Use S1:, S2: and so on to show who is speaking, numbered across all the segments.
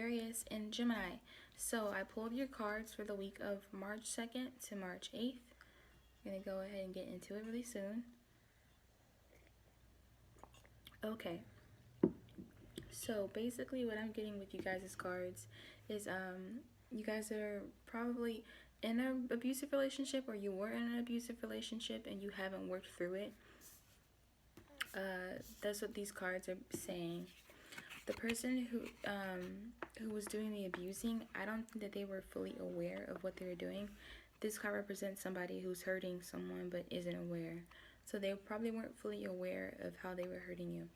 S1: Aquarius and Gemini. So I pulled your cards for the week of March 2nd to March 8th. I'm going to go ahead and get into it really soon. Okay. So basically what I'm getting with you guys' cards is you guys are probably in an abusive relationship, or you were in an abusive relationship and you haven't worked through it. That's what these cards are saying. The person who was doing the abusing, I don't think that they were fully aware of what they were doing. This card represents somebody who's hurting someone but isn't aware. So they probably weren't fully aware of how they were hurting you.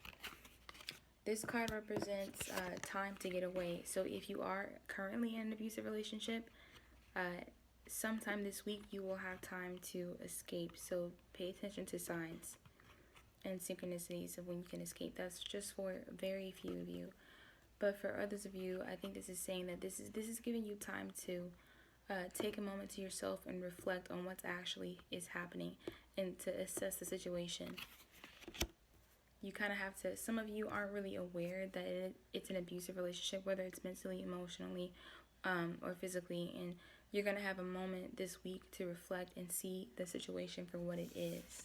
S1: This card represents time to get away. So if you are currently in an abusive relationship, sometime this week you will have time to escape. So pay attention to signs and synchronicities of when you can escape. That's just for very few of you. But for others of you, I think this is saying that this is giving you time to take a moment to yourself and reflect on what's actually is happening and to assess the situation. You kind of have to, some of you aren't really aware that it's an abusive relationship, whether it's mentally, emotionally, or physically, and you're going to have a moment this week to reflect and see the situation for what it is.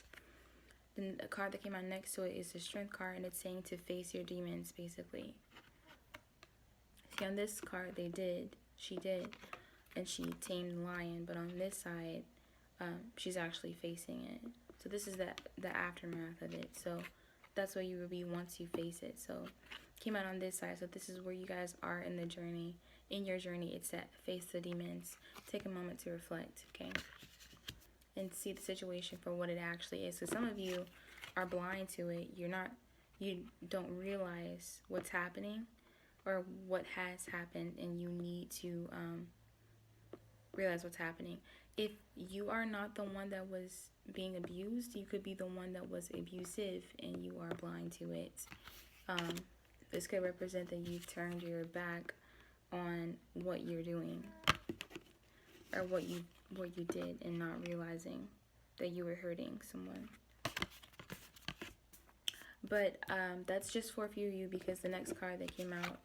S1: Then the card that came out next to it is the Strength card, and it's saying to face your demons, basically. See, on this card, she did, and she tamed the lion, but on this side, she's actually facing it. So this is the aftermath of it. So that's where you will be once you face it. So came out on this side. So this is where you guys are in the journey. In your journey, it's that face the demons. Take a moment to reflect, okay? And see the situation for what it actually is. Because some of you are blind to it. You don't realize what's happening or what has happened, and you need to realize what's happening. If you are not the one that was being abused, you could be the one that was abusive and you are blind to it. This could represent that you've turned your back on what you're doing, or what you did, and not realizing that you were hurting someone. But that's just for a few of you, because the next card that came out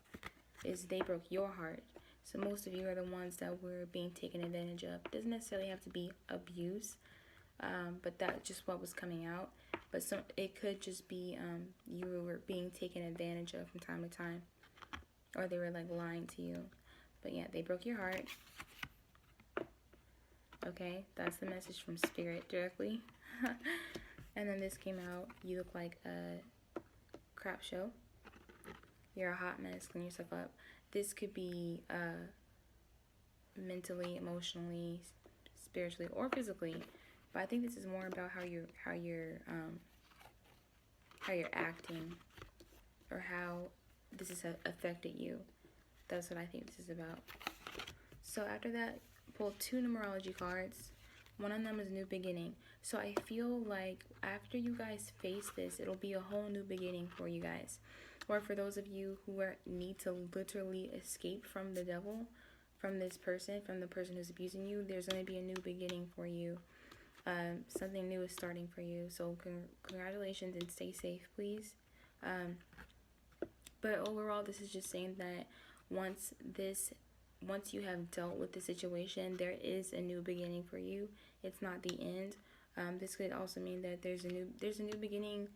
S1: is they broke your heart. So most of you are the ones that were being taken advantage of. It doesn't necessarily have to be abuse, but that's just what was coming out. But it could just be you were being taken advantage of from time to time, or they were like lying to you. But yeah, they broke your heart. Okay, that's the message from Spirit directly. And then this came out. You look like a crap show. You're a hot mess. Clean yourself up. This could be mentally, emotionally, spiritually, or physically. But I think this is more about how you're acting, or how this has affected you. That's what I think this is about. So after that, pull 2 numerology cards. One of them is New Beginning. So I feel like after you guys face this, it'll be a whole new beginning for you guys. Or for those of you who need to literally escape from the devil, from this person, from the person who's abusing you, there's going to be a new beginning for you. Something new is starting for you. So congratulations, and stay safe, please. But overall, this is just saying that once you have dealt with the situation, there is a new beginning for you. It's not the end. This could also mean that there's a new beginning.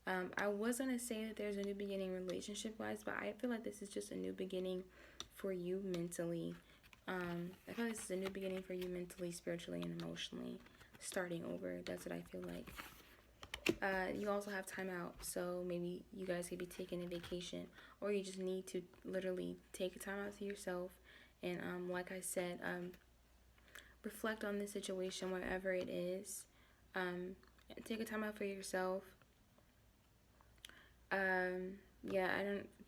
S1: I was going to say that there's a new beginning relationship-wise, but I feel like this is just a new beginning for you mentally. I feel like this is a new beginning for you mentally, spiritually, and emotionally. Starting over. That's what I feel like. You also have time out, so maybe you guys could be taking a vacation, or you just need to literally take a time out to yourself. And like I said, reflect on the situation, wherever it is. Take a time out for yourself. Yeah,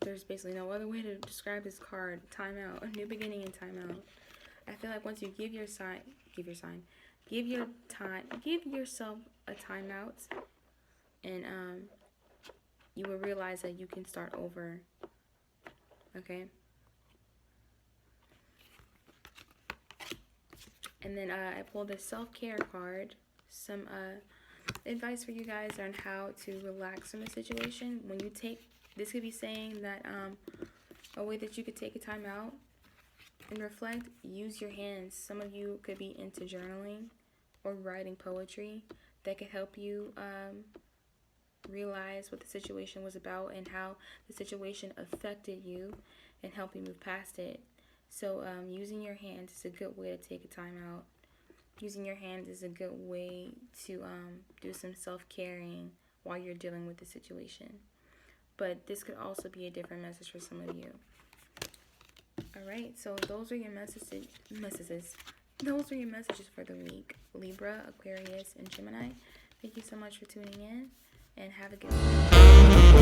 S1: there's basically no other way to describe this card. Time out, a new beginning and time out. I feel like once you give yourself a timeout, and you will realize that you can start over. Okay. And then I pulled a self-care card. Some advice for you guys on how to relax from the situation. When you take, this could be saying that A way that you could take a time out and reflect, use your hands. Some of you could be into journaling or writing poetry that could help you realize what the situation was about and how the situation affected you and help you move past it. So using your hands is a good way to take a time out. Using your hands is a good way to do some self-caring while you're dealing with the situation. But this could also be a different message for some of you. Alright, so those are your messages. Those are your messages for the week. Libra, Aquarius, and Gemini. Thank you so much for tuning in, and have a good week.